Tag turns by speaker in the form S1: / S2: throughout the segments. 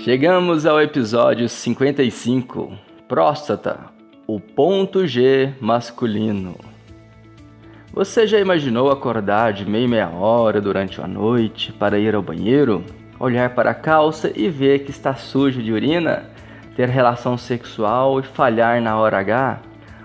S1: Chegamos ao episódio 55, próstata, o ponto G masculino. Você já imaginou acordar de meia hora durante a noite para ir ao banheiro, olhar para a calça e ver que está sujo de urina, ter relação sexual e falhar na hora H?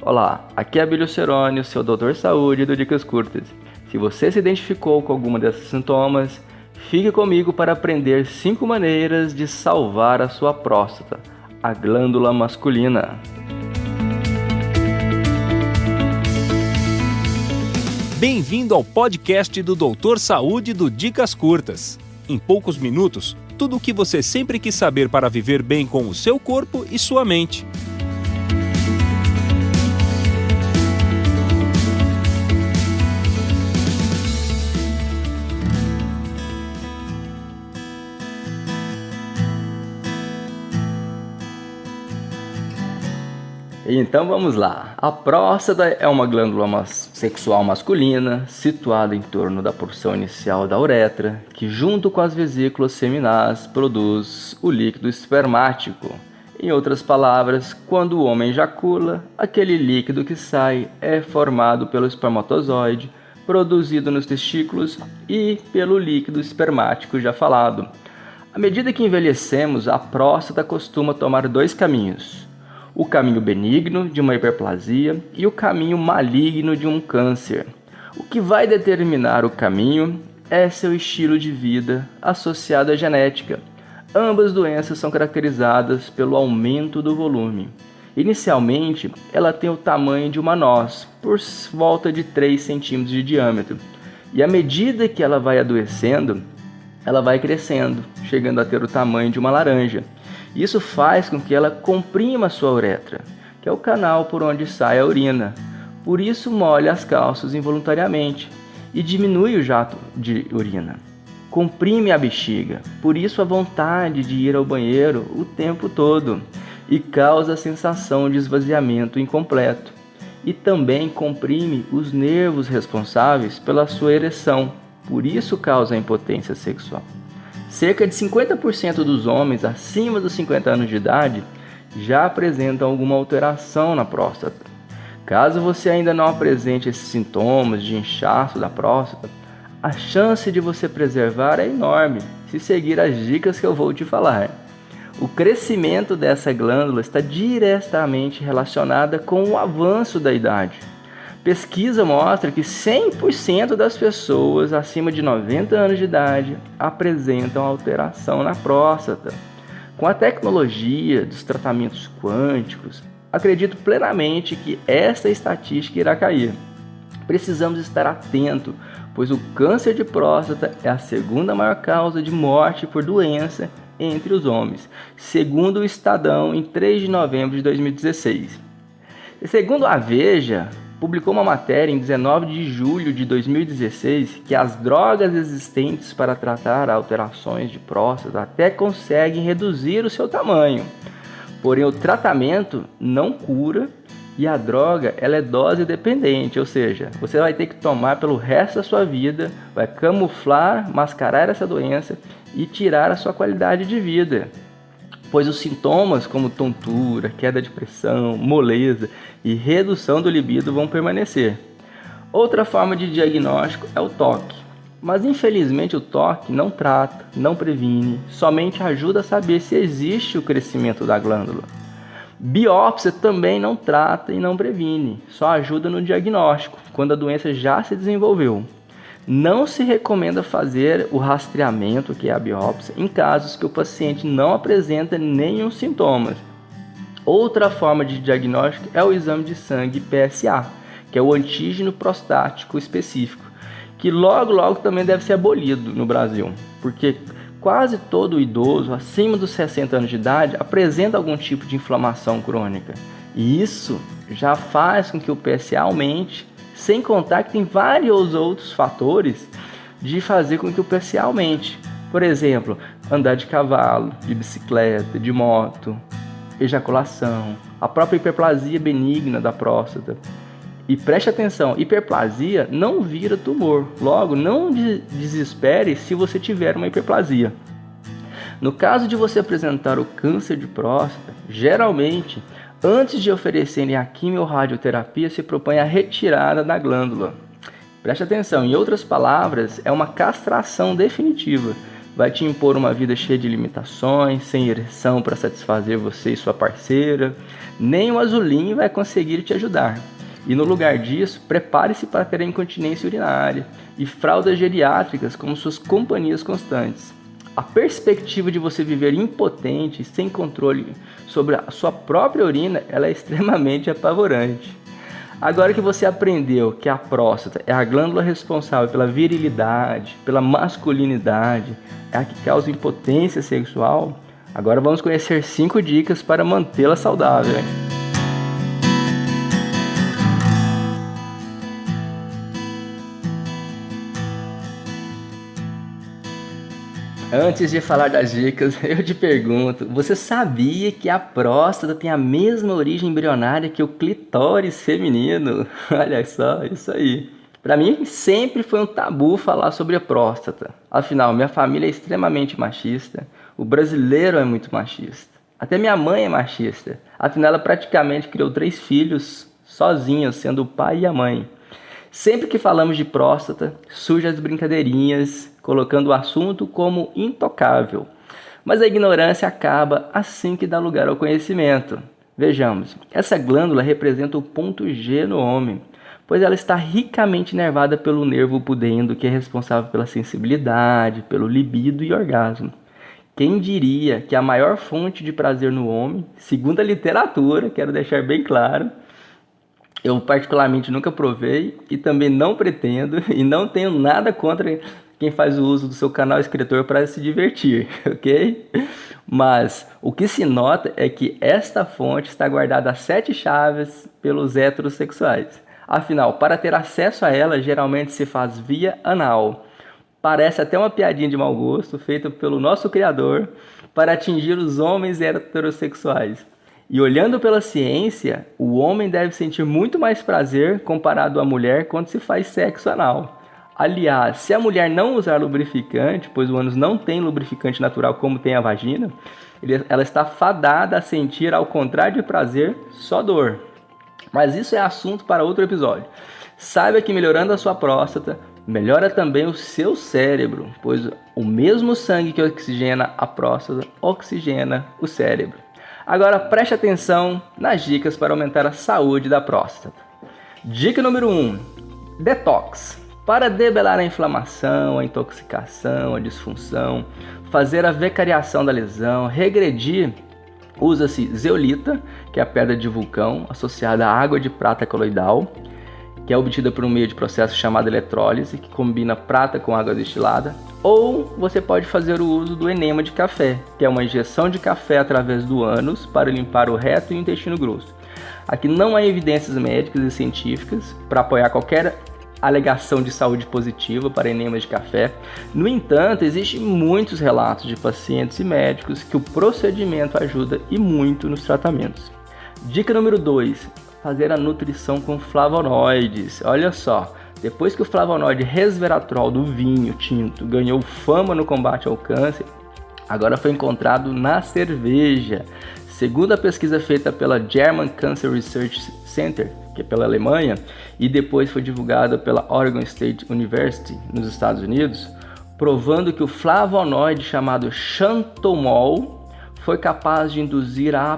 S1: Olá, aqui é Abílio Ceroni, o seu doutor saúde do Dicas Curtas. Se você se identificou com alguma desses sintomas, fique comigo para aprender 5 maneiras de salvar a sua próstata, a glândula masculina.
S2: Bem-vindo ao podcast do Doutor Saúde do Dicas Curtas. Em poucos minutos, tudo o que você sempre quis saber para viver bem com o seu corpo e sua mente.
S1: Então vamos lá. A próstata é uma glândula sexual masculina situada em torno da porção inicial da uretra, que junto com as vesículas seminais produz o líquido espermático. Em outras palavras, quando o homem ejacula, aquele líquido que sai é formado pelo espermatozoide, produzido nos testículos e pelo líquido espermático já falado. À medida que envelhecemos, a próstata costuma tomar 2 caminhos. O caminho benigno de uma hiperplasia e o caminho maligno de um câncer. O que vai determinar o caminho é seu estilo de vida associado à genética. Ambas doenças são caracterizadas pelo aumento do volume. Inicialmente, ela tem o tamanho de uma noz, por volta de 3 centímetros de diâmetro. E à medida que ela vai adoecendo, ela vai crescendo, chegando a ter o tamanho de uma laranja. Isso faz com que ela comprima sua uretra, que é o canal por onde sai a urina. Por isso molha as calças involuntariamente e diminui o jato de urina. Comprime a bexiga, por isso a vontade de ir ao banheiro o tempo todo e causa a sensação de esvaziamento incompleto. E também comprime os nervos responsáveis pela sua ereção, por isso causa a impotência sexual. Cerca de 50% dos homens acima dos 50 anos de idade já apresentam alguma alteração na próstata. Caso você ainda não apresente esses sintomas de inchaço da próstata, a chance de você preservar é enorme se seguir as dicas que eu vou te falar. O crescimento dessa glândula está diretamente relacionada com o avanço da idade. Pesquisa mostra que 100% das pessoas acima de 90 anos de idade apresentam alteração na próstata. Com a tecnologia dos tratamentos quânticos, acredito plenamente que essa estatística irá cair. Precisamos estar atentos, pois o câncer de próstata é a segunda maior causa de morte por doença entre os homens, segundo o Estadão em 3 de novembro de 2016. E segundo a Veja, publicou uma matéria em 19 de julho de 2016 que as drogas existentes para tratar alterações de próstata até conseguem reduzir o seu tamanho. Porém, o tratamento não cura e a droga ela é dose dependente, ou seja, você vai ter que tomar pelo resto da sua vida, vai camuflar, mascarar essa doença e tirar a sua qualidade de vida. Pois os sintomas como tontura, queda de pressão, moleza e redução do libido vão permanecer. Outra forma de diagnóstico é o toque, mas infelizmente o toque não trata, não previne, somente ajuda a saber se existe o crescimento da glândula. Biópsia também não trata e não previne, só ajuda no diagnóstico, quando a doença já se desenvolveu. Não se recomenda fazer o rastreamento, que é a biópsia, em casos que o paciente não apresenta nenhum sintoma. Outra forma de diagnóstico é o exame de sangue PSA, que é o antígeno prostático específico, que logo também deve ser abolido no Brasil, porque quase todo idoso acima dos 60 anos de idade apresenta algum tipo de inflamação crônica. E isso já faz com que o PSA aumente, sem contar que tem vários outros fatores de fazer com que o PSA aumente. Por exemplo, andar de cavalo, de bicicleta, de moto, ejaculação, a própria hiperplasia benigna da próstata. E preste atenção, hiperplasia não vira tumor. Logo, não desespere se você tiver uma hiperplasia. No caso de você apresentar o câncer de próstata, geralmente, antes de oferecerem a quimio ou radioterapia, se propõe a retirada da glândula. Preste atenção, em outras palavras, é uma castração definitiva. Vai te impor uma vida cheia de limitações, sem ereção para satisfazer você e sua parceira. Nem o azulinho vai conseguir te ajudar. E no lugar disso, prepare-se para ter incontinência urinária e fraldas geriátricas como suas companhias constantes. A perspectiva de você viver impotente, sem controle sobre a sua própria urina, ela é extremamente apavorante. Agora que você aprendeu que a próstata é a glândula responsável pela virilidade, pela masculinidade, é a que causa impotência sexual, agora vamos conhecer 5 dicas para mantê-la saudável. Antes de falar das dicas, eu te pergunto, você sabia que a próstata tem a mesma origem embrionária que o clitóris feminino? Olha só, isso aí. Para mim, sempre foi um tabu falar sobre a próstata. Afinal, minha família é extremamente machista, o brasileiro é muito machista. Até minha mãe é machista. Afinal, ela praticamente criou 3 filhos sozinha, sendo o pai e a mãe. Sempre que falamos de próstata, surgem as brincadeirinhas, colocando o assunto como intocável. Mas a ignorância acaba assim que dá lugar ao conhecimento. Vejamos, essa glândula representa o ponto G no homem, pois ela está ricamente inervada pelo nervo pudendo, que é responsável pela sensibilidade, pelo libido e orgasmo. Quem diria que a maior fonte de prazer no homem, segundo a literatura, quero deixar bem claro, eu particularmente nunca provei e também não pretendo e não tenho nada contra quem faz o uso do seu canal escritor para se divertir, ok? Mas o que se nota é que esta fonte está guardada a 7 chaves pelos heterossexuais. Afinal, para ter acesso a ela, geralmente se faz via anal. Parece até uma piadinha de mau gosto feita pelo nosso criador para atingir os homens heterossexuais. E olhando pela ciência, o homem deve sentir muito mais prazer comparado à mulher quando se faz sexo anal. Aliás, se a mulher não usar lubrificante, pois o ânus não tem lubrificante natural como tem a vagina, ela está fadada a sentir, ao contrário de prazer, só dor. Mas isso é assunto para outro episódio. Saiba que melhorando a sua próstata, melhora também o seu cérebro, pois o mesmo sangue que oxigena a próstata, oxigena o cérebro. Agora preste atenção nas dicas para aumentar a saúde da próstata. Dica número 1. Detox. Para debelar a inflamação, a intoxicação, a disfunção, fazer a vecariação da lesão, regredir, usa-se zeolita, que é a pedra de vulcão associada à água de prata coloidal, que é obtida por um meio de processo chamado eletrólise, que combina prata com água destilada. Ou você pode fazer o uso do enema de café, que é uma injeção de café através do ânus para limpar o reto e o intestino grosso. Aqui não há evidências médicas e científicas para apoiar qualquer alegação de saúde positiva para enemas de café. No entanto, existem muitos relatos de pacientes e médicos que o procedimento ajuda e muito nos tratamentos. Dica número 2. Fazer a nutrição com flavonoides. Olha só, depois que o flavonoide resveratrol do vinho tinto ganhou fama no combate ao câncer, agora foi encontrado na cerveja. Segundo a pesquisa feita pela German Cancer Research Center, que é pela Alemanha, e depois foi divulgada pela Oregon State University, nos Estados Unidos, provando que o flavonoide chamado xanthomol foi capaz de induzir a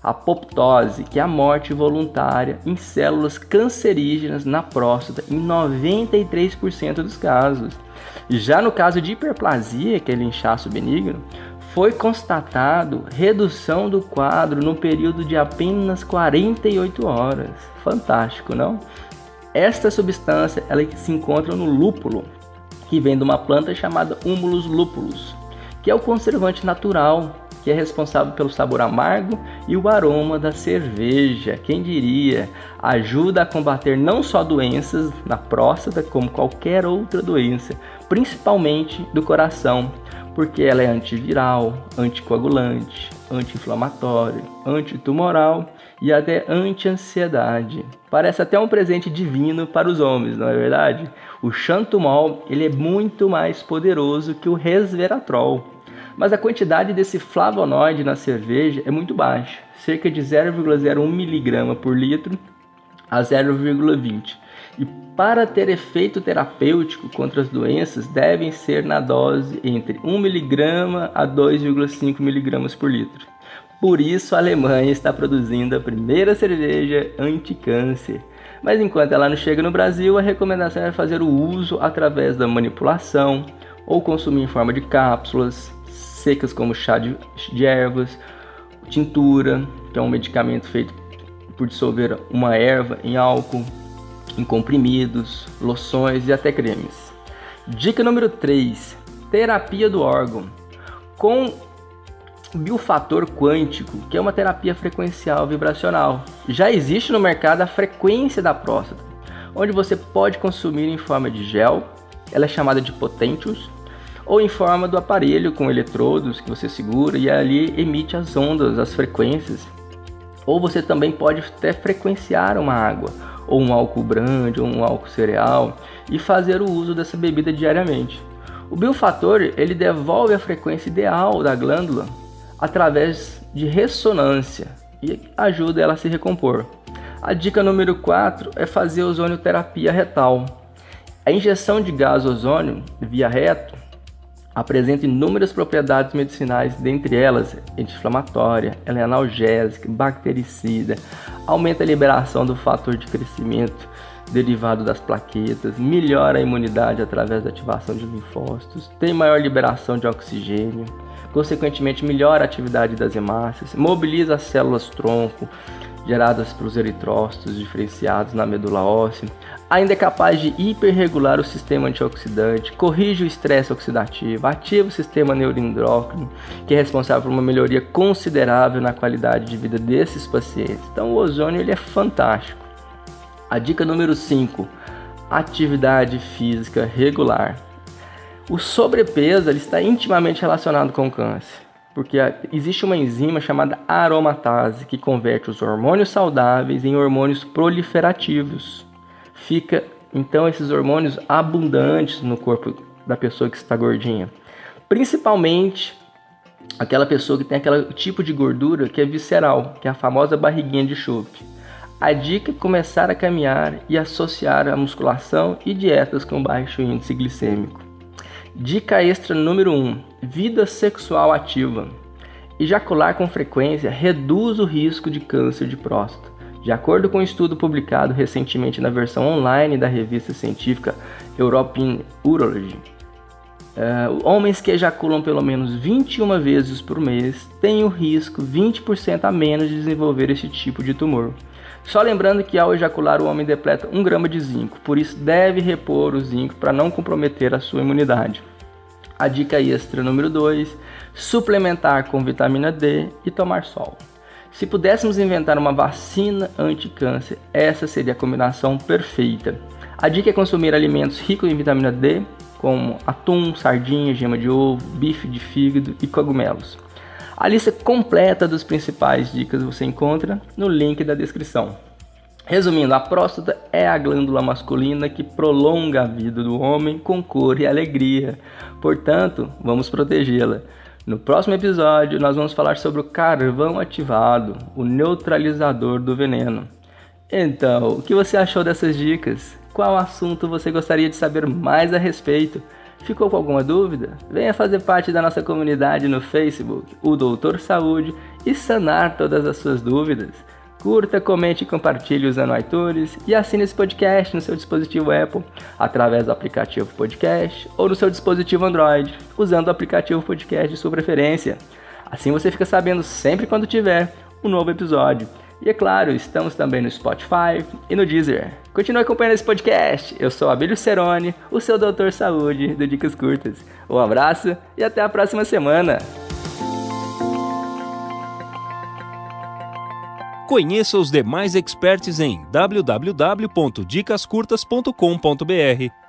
S1: apoptose, que é a morte voluntária em células cancerígenas na próstata, em 93% dos casos. Já no caso de hiperplasia, que é o inchaço benigno, foi constatado redução do quadro no período de apenas 48 horas. Fantástico, não? Esta substância ela se encontra no lúpulo, que vem de uma planta chamada Humulus lupulus, que é o conservante natural, que é responsável pelo sabor amargo e o aroma da cerveja. Quem diria? Ajuda a combater não só doenças na próstata, como qualquer outra doença, principalmente do coração, porque ela é antiviral, anticoagulante, anti-inflamatório, antitumoral e até anti-ansiedade. Parece até um presente divino para os homens, não é verdade? O xanthomol ele é muito mais poderoso que o resveratrol. Mas a quantidade desse flavonoide na cerveja é muito baixa, cerca de 0,01 mg por litro a 0,20. E para ter efeito terapêutico contra as doenças, devem ser na dose entre 1 mg a 2,5 mg por litro. Por isso a Alemanha está produzindo a primeira cerveja anti-câncer. Mas enquanto ela não chega no Brasil, a recomendação é fazer o uso através da manipulação ou consumir em forma de cápsulas secas como chá de ervas, tintura, que é um medicamento feito por dissolver uma erva em álcool, em comprimidos, loções e até cremes. Dica número 3. Terapia do órgão. Com biofator quântico, que é uma terapia frequencial vibracional. Já existe no mercado a frequência da próstata, onde você pode consumir em forma de gel, ela é chamada de Potentius, ou em forma do aparelho com eletrodos que você segura e ali emite as ondas, as frequências. Ou você também pode até frequenciar uma água, ou um álcool brandy, ou um álcool cereal, e fazer o uso dessa bebida diariamente. O biofator, ele devolve a frequência ideal da glândula através de ressonância e ajuda ela a se recompor. A dica número 4 é fazer ozonioterapia retal. A injeção de gás ozônio via reto apresenta inúmeras propriedades medicinais, dentre elas anti-inflamatória, ela é analgésica, bactericida, aumenta a liberação do fator de crescimento derivado das plaquetas, melhora a imunidade através da ativação de linfócitos, tem maior liberação de oxigênio, consequentemente melhora a atividade das hemácias, mobiliza as células tronco geradas pelos eritrócitos diferenciados na medula óssea, ainda é capaz de hiperregular o sistema antioxidante, corrige o estresse oxidativo, ativa o sistema neuroendócrino, que é responsável por uma melhoria considerável na qualidade de vida desses pacientes. Então o ozônio ele é fantástico. A dica número 5, atividade física regular. O sobrepeso ele está intimamente relacionado com o câncer, porque existe uma enzima chamada aromatase que converte os hormônios saudáveis em hormônios proliferativos. Fica então esses hormônios abundantes no corpo da pessoa que está gordinha, principalmente aquela pessoa que tem aquele tipo de gordura que é visceral, que é a famosa barriguinha de chope. A dica é começar a caminhar e associar a musculação e dietas com baixo índice glicêmico. Dica extra número 1, vida sexual ativa. Ejacular com frequência reduz o risco de câncer de próstata. De acordo com um estudo publicado recentemente na versão online da revista científica European Urology, homens que ejaculam pelo menos 21 vezes por mês têm o risco 20% a menos de desenvolver esse tipo de tumor. Só lembrando que ao ejacular o homem depleta 1 grama de zinco, por isso deve repor o zinco para não comprometer a sua imunidade. A dica extra número 2, suplementar com vitamina D e tomar sol. Se pudéssemos inventar uma vacina anti-câncer, essa seria a combinação perfeita. A dica é consumir alimentos ricos em vitamina D, como atum, sardinha, gema de ovo, bife de fígado e cogumelos. A lista completa das principais dicas você encontra no link da descrição. Resumindo, a próstata é a glândula masculina que prolonga a vida do homem com cor e alegria. Portanto, vamos protegê-la. No próximo episódio, nós vamos falar sobre o carvão ativado, o neutralizador do veneno. Então, o que você achou dessas dicas? Qual assunto você gostaria de saber mais a respeito? Ficou com alguma dúvida? Venha fazer parte da nossa comunidade no Facebook, o Doutor Saúde, e sanar todas as suas dúvidas. Curta, comente e compartilhe usando o iTunes e assine esse podcast no seu dispositivo Apple através do aplicativo Podcast ou no seu dispositivo Android usando o aplicativo Podcast de sua preferência. Assim você fica sabendo sempre quando tiver um novo episódio. E é claro, estamos também no Spotify e no Deezer. Continue acompanhando esse podcast. Eu sou Abílio Ceroni, o seu Doutor Saúde do Dicas Curtas. Um abraço e até a próxima semana.
S2: Conheça os demais experts em www.dicascurtas.com.br.